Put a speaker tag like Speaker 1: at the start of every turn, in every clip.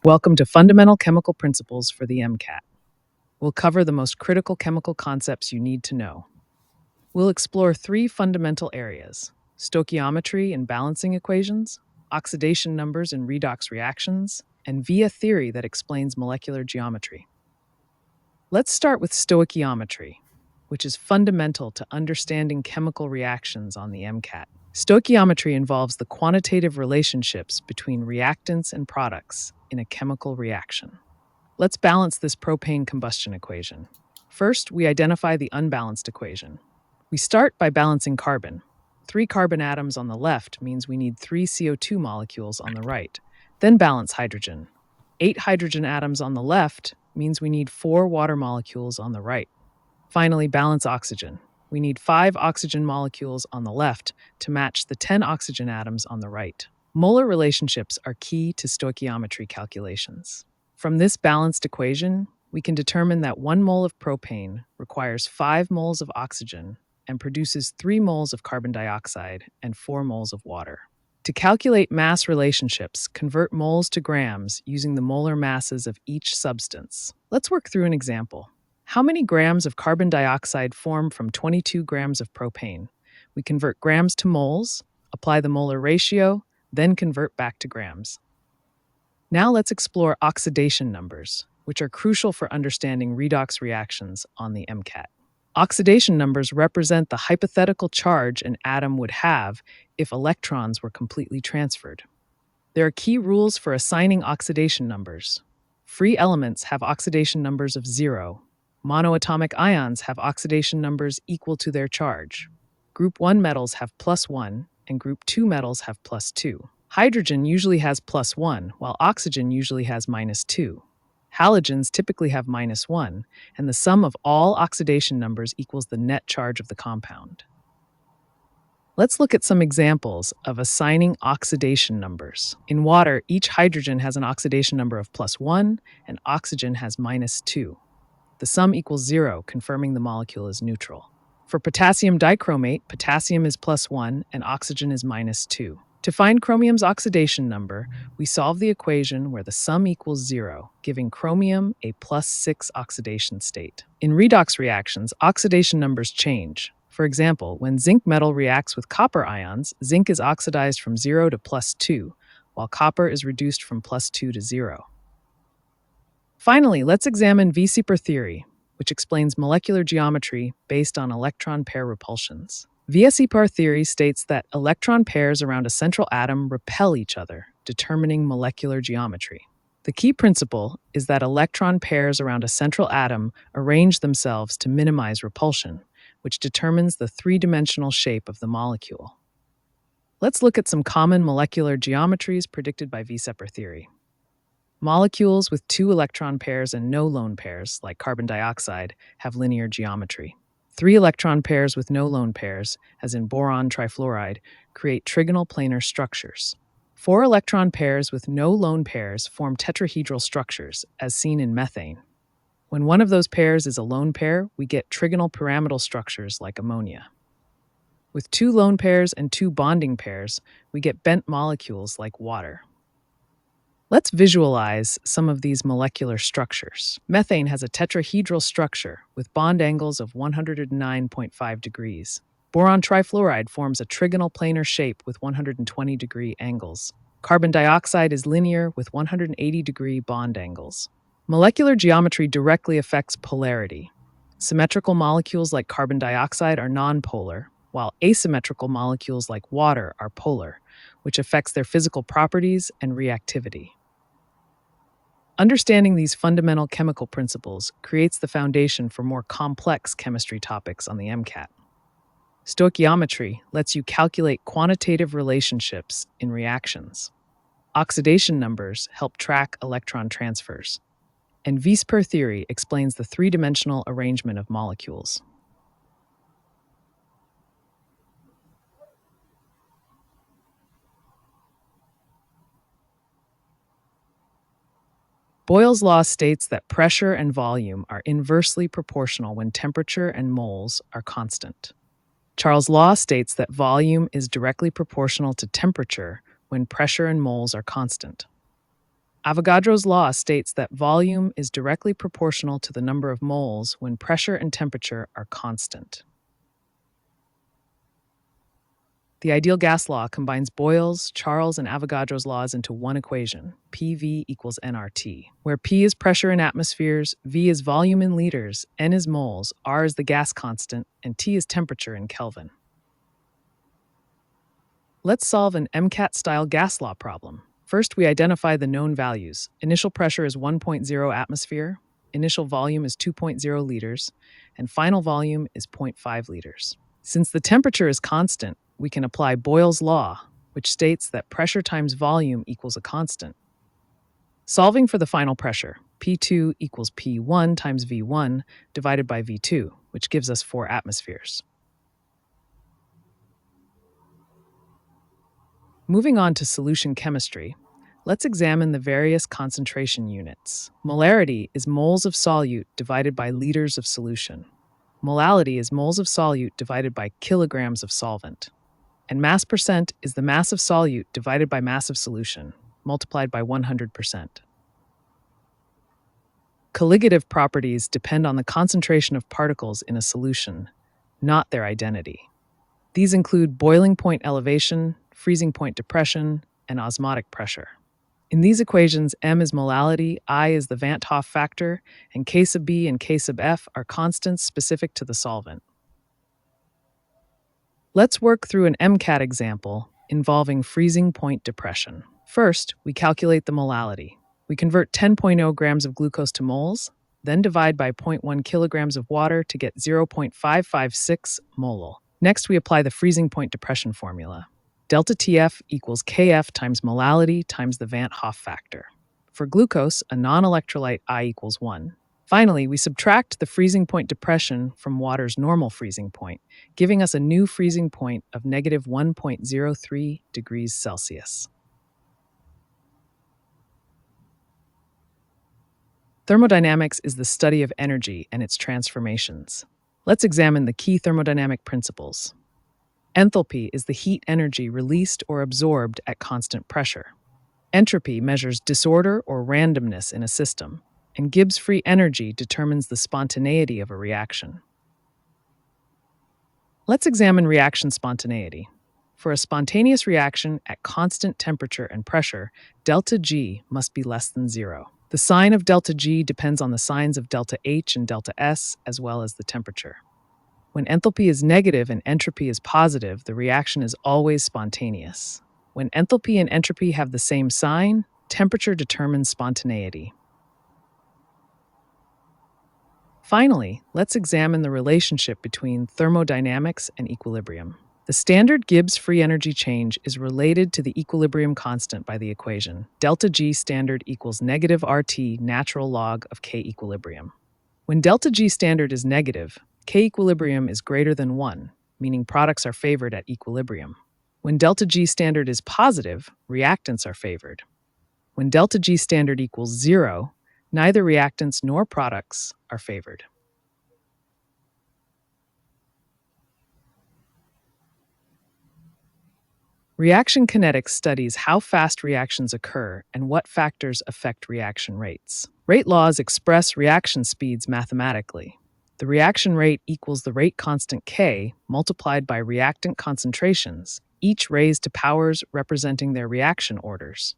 Speaker 1: Welcome to Fundamental Chemical Principles for the MCAT. We'll cover the most critical chemical concepts you need to know. We'll explore three fundamental areas: stoichiometry and balancing equations, oxidation numbers and redox reactions, and via theory that explains molecular geometry. Let's start with stoichiometry, which is fundamental to understanding chemical reactions on the MCAT. Stoichiometry involves the quantitative relationships between reactants and products in a chemical reaction. Let's balance this propane combustion equation. First, we identify the unbalanced equation. We start by balancing carbon. 3 carbon atoms on the left means we need 3 CO2 molecules on the right. Then balance hydrogen. 8 hydrogen atoms on the left means we need 4 water molecules on the right. Finally, balance oxygen. We need 5 oxygen molecules on the left to match the 10 oxygen atoms on the right. Molar relationships are key to stoichiometry calculations. From this balanced equation, we can determine that 1 mole of propane requires 5 moles of oxygen and produces 3 moles of carbon dioxide and 4 moles of water. To calculate mass relationships, convert moles to grams using the molar masses of each substance. Let's work through an example. How many grams of carbon dioxide form from 22 grams of propane? We convert grams to moles, apply the molar ratio, then convert back to grams. Now let's explore oxidation numbers, which are crucial for understanding redox reactions on the MCAT. Oxidation numbers represent the hypothetical charge an atom would have if electrons were completely transferred. There are key rules for assigning oxidation numbers. Free elements have oxidation numbers of 0. Monoatomic ions have oxidation numbers equal to their charge. Group 1 metals have +1, and Group 2 metals have +2. Hydrogen usually has +1, while oxygen usually has -2. Halogens typically have -1, and the sum of all oxidation numbers equals the net charge of the compound. Let's look at some examples of assigning oxidation numbers. In water, each hydrogen has an oxidation number of +1, and oxygen has -2. The sum equals 0, confirming the molecule is neutral. For potassium dichromate, potassium is +1 and oxygen is -2. To find chromium's oxidation number, we solve the equation where the sum equals 0, giving chromium a +6 oxidation state. In redox reactions, oxidation numbers change. For example, when zinc metal reacts with copper ions, zinc is oxidized from 0 to +2, while copper is reduced from +2 to 0. Finally, let's examine VSEPR theory, which explains molecular geometry based on electron pair repulsions. VSEPR theory states that electron pairs around a central atom repel each other, determining molecular geometry. The key principle is that electron pairs around a central atom arrange themselves to minimize repulsion, which determines the three-dimensional shape of the molecule. Let's look at some common molecular geometries predicted by VSEPR theory. Molecules with 2 electron pairs and no lone pairs, like carbon dioxide, have linear geometry. 3 electron pairs with no lone pairs, as in boron trifluoride, create trigonal planar structures. 4 electron pairs with no lone pairs form tetrahedral structures, as seen in methane. When one of those pairs is a lone pair, we get trigonal pyramidal structures like ammonia. With 2 lone pairs and 2 bonding pairs, we get bent molecules like water. Let's visualize some of these molecular structures. Methane has a tetrahedral structure with bond angles of 109.5 degrees. Boron trifluoride forms a trigonal planar shape with 120-degree angles. Carbon dioxide is linear with 180-degree bond angles. Molecular geometry directly affects polarity. Symmetrical molecules like carbon dioxide are nonpolar, while asymmetrical molecules like water are polar, which affects their physical properties and reactivity. Understanding these fundamental chemical principles creates the foundation for more complex chemistry topics on the MCAT. Stoichiometry lets you calculate quantitative relationships in reactions. Oxidation numbers help track electron transfers. And VSEPR theory explains the three-dimensional arrangement of molecules. Boyle's law states that pressure and volume are inversely proportional when temperature and moles are constant. Charles' law states that volume is directly proportional to temperature when pressure and moles are constant. Avogadro's law states that volume is directly proportional to the number of moles when pressure and temperature are constant. The ideal gas law combines Boyle's, Charles, and Avogadro's laws into one equation, PV equals nRT, where P is pressure in atmospheres, V is volume in liters, N is moles, R is the gas constant, and T is temperature in Kelvin. Let's solve an MCAT-style gas law problem. First, we identify the known values. Initial pressure is 1.0 atmosphere, initial volume is 2.0 liters, and final volume is 0.5 liters. Since the temperature is constant, we can apply Boyle's law, which states that pressure times volume equals a constant. Solving for the final pressure, P2 equals P1 times V1 divided by V2, which gives us 4 atmospheres. Moving on to solution chemistry, let's examine the various concentration units. Molarity is moles of solute divided by liters of solution. Molality is moles of solute divided by kilograms of solvent. And mass percent is the mass of solute divided by mass of solution, multiplied by 100%. Colligative properties depend on the concentration of particles in a solution, not their identity. These include boiling point elevation, freezing point depression, and osmotic pressure. In these equations, M is molality, I is the Van't Hoff factor, and K sub B and K sub F are constants specific to the solvent. Let's work through an MCAT example involving freezing point depression. First, we calculate the molality. We convert 10.0 grams of glucose to moles, then divide by 0.1 kilograms of water to get 0.556 molal. Next, we apply the freezing point depression formula. Delta TF equals KF times molality times the Van't Hoff factor. For glucose, a non-electrolyte, I equals 1. Finally, we subtract the freezing point depression from water's normal freezing point, giving us a new freezing point of negative 1.03 degrees Celsius. Thermodynamics is the study of energy and its transformations. Let's examine the key thermodynamic principles. Enthalpy is the heat energy released or absorbed at constant pressure. Entropy measures disorder or randomness in a system, and Gibbs free energy determines the spontaneity of a reaction. Let's examine reaction spontaneity. For a spontaneous reaction at constant temperature and pressure, delta G must be less than 0. The sign of delta G depends on the signs of delta H and delta S, as well as the temperature. When enthalpy is negative and entropy is positive, the reaction is always spontaneous. When enthalpy and entropy have the same sign, temperature determines spontaneity. Finally, let's examine the relationship between thermodynamics and equilibrium. The standard Gibbs free energy change is related to the equilibrium constant by the equation delta G standard equals negative RT natural log of K equilibrium. When delta G standard is negative, K equilibrium is greater than 1, meaning products are favored at equilibrium. When delta G standard is positive, reactants are favored. When delta G standard equals 0, neither reactants nor products are favored. Reaction kinetics studies how fast reactions occur and what factors affect reaction rates. Rate laws express reaction speeds mathematically. The reaction rate equals the rate constant K multiplied by reactant concentrations, each raised to powers representing their reaction orders.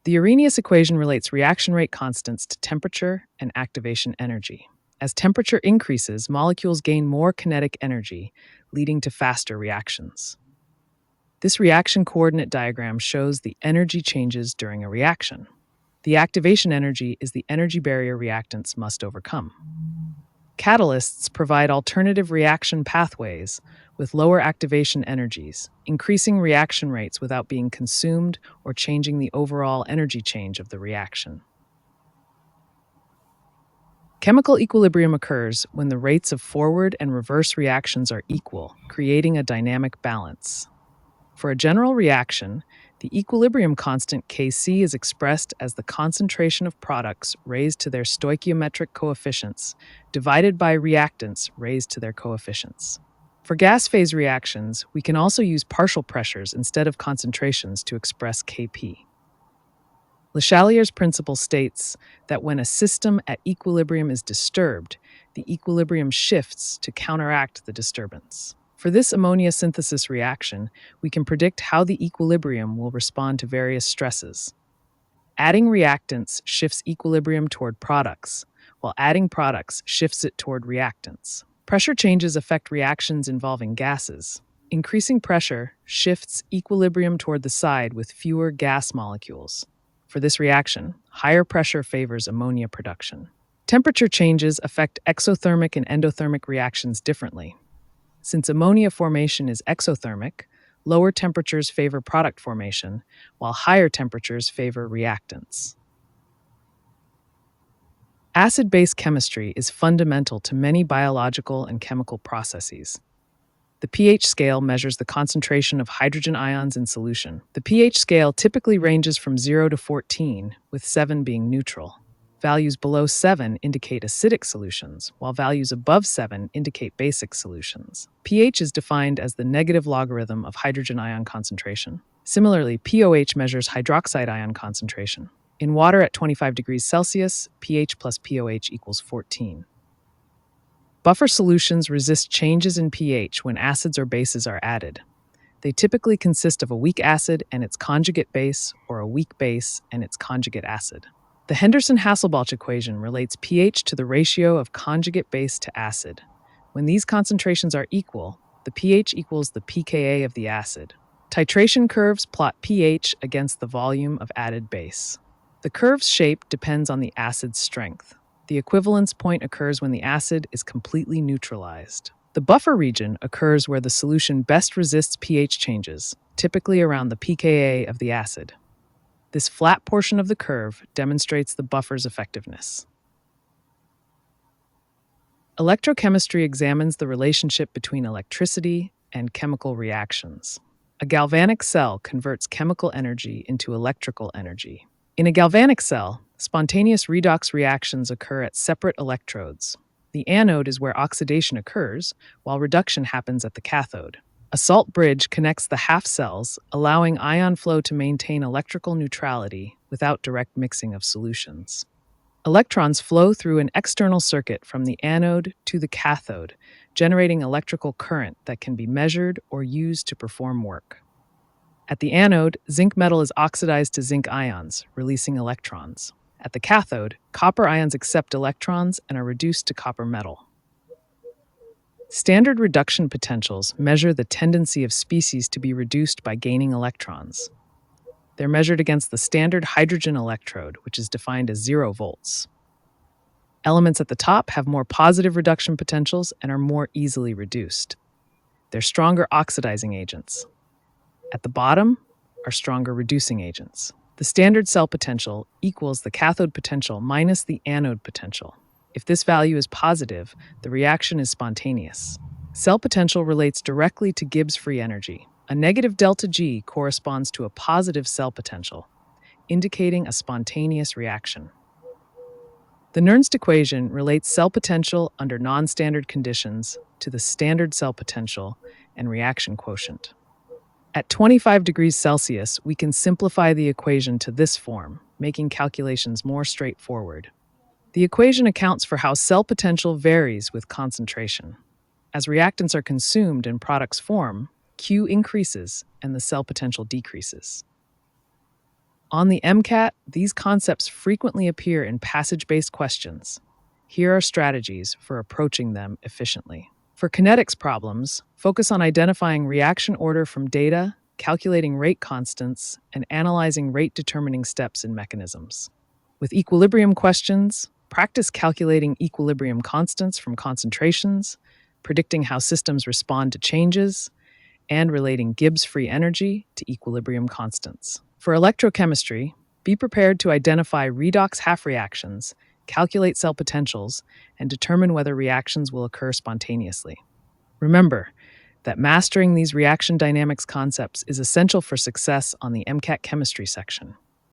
Speaker 1: The Arrhenius equation relates reaction rate constants to temperature and activation energy. As temperature increases, molecules gain more kinetic energy, leading to faster reactions. This reaction coordinate diagram shows the energy changes during a reaction. The activation energy is the energy barrier reactants must overcome. Catalysts provide alternative reaction pathways with lower activation energies, increasing reaction rates without being consumed or changing the overall energy change of the reaction. Chemical equilibrium occurs when the rates of forward and reverse reactions are equal, creating a dynamic balance. For a general reaction, the equilibrium constant Kc is expressed as the concentration of products raised to their stoichiometric coefficients divided by reactants raised to their coefficients. For gas phase reactions, we can also use partial pressures instead of concentrations to express Kp. Le Chatelier's principle states that when a system at equilibrium is disturbed, the equilibrium shifts to counteract the disturbance. For this ammonia synthesis reaction, we can predict how the equilibrium will respond to various stresses. Adding reactants shifts equilibrium toward products, while adding products shifts it toward reactants. Pressure changes affect reactions involving gases. Increasing pressure shifts equilibrium toward the side with fewer gas molecules. For this reaction, higher pressure favors ammonia production. Temperature changes affect exothermic and endothermic reactions differently. Since ammonia formation is exothermic, lower temperatures favor product formation, while higher temperatures favor reactants. Acid-base chemistry is fundamental to many biological and chemical processes. The pH scale measures the concentration of hydrogen ions in solution. The pH scale typically ranges from 0 to 14, with 7 being neutral. Values below 7 indicate acidic solutions, while values above 7 indicate basic solutions. pH is defined as the negative logarithm of hydrogen ion concentration. Similarly, pOH measures hydroxide ion concentration. In water at 25 degrees Celsius, pH plus pOH equals 14. Buffer solutions resist changes in pH when acids or bases are added. They typically consist of a weak acid and its conjugate base, or a weak base and its conjugate acid. The Henderson-Hasselbalch equation relates pH to the ratio of conjugate base to acid. When these concentrations are equal, the pH equals the pKa of the acid. Titration curves plot pH against the volume of added base. The curve's shape depends on the acid's strength. The equivalence point occurs when the acid is completely neutralized. The buffer region occurs where the solution best resists pH changes, typically around the pKa of the acid. This flat portion of the curve demonstrates the buffer's effectiveness. Electrochemistry examines the relationship between electricity and chemical reactions. A galvanic cell converts chemical energy into electrical energy. In a galvanic cell, spontaneous redox reactions occur at separate electrodes. The anode is where oxidation occurs, while reduction happens at the cathode. A salt bridge connects the half cells, allowing ion flow to maintain electrical neutrality without direct mixing of solutions. Electrons flow through an external circuit from the anode to the cathode, generating electrical current that can be measured or used to perform work. At the anode, zinc metal is oxidized to zinc ions, releasing electrons. At the cathode, copper ions accept electrons and are reduced to copper metal. Standard reduction potentials measure the tendency of species to be reduced by gaining electrons. They're measured against the standard hydrogen electrode, which is defined as 0 volts. Elements at the top have more positive reduction potentials and are more easily reduced. They're stronger oxidizing agents. At the bottom are stronger reducing agents. The standard cell potential equals the cathode potential minus the anode potential. If this value is positive, the reaction is spontaneous. Cell potential relates directly to Gibbs free energy. A negative delta G corresponds to a positive cell potential, indicating a spontaneous reaction. The Nernst equation relates cell potential under non-standard conditions to the standard cell potential and reaction quotient. At 25 degrees Celsius, we can simplify the equation to this form, making calculations more straightforward. The equation accounts for how cell potential varies with concentration. As reactants are consumed and products form, Q increases and the cell potential decreases. On the MCAT, these concepts frequently appear in passage-based questions. Here are strategies for approaching them efficiently. For kinetics problems, focus on identifying reaction order from data, calculating rate constants, and analyzing rate-determining steps in mechanisms. With equilibrium questions, practice calculating equilibrium constants from concentrations, predicting how systems respond to changes, and relating Gibbs free energy to equilibrium constants. For electrochemistry, be prepared to identify redox half reactions, calculate cell potentials, and determine whether reactions will occur spontaneously. Remember that mastering these reaction dynamics concepts is essential for success on the MCAT chemistry section.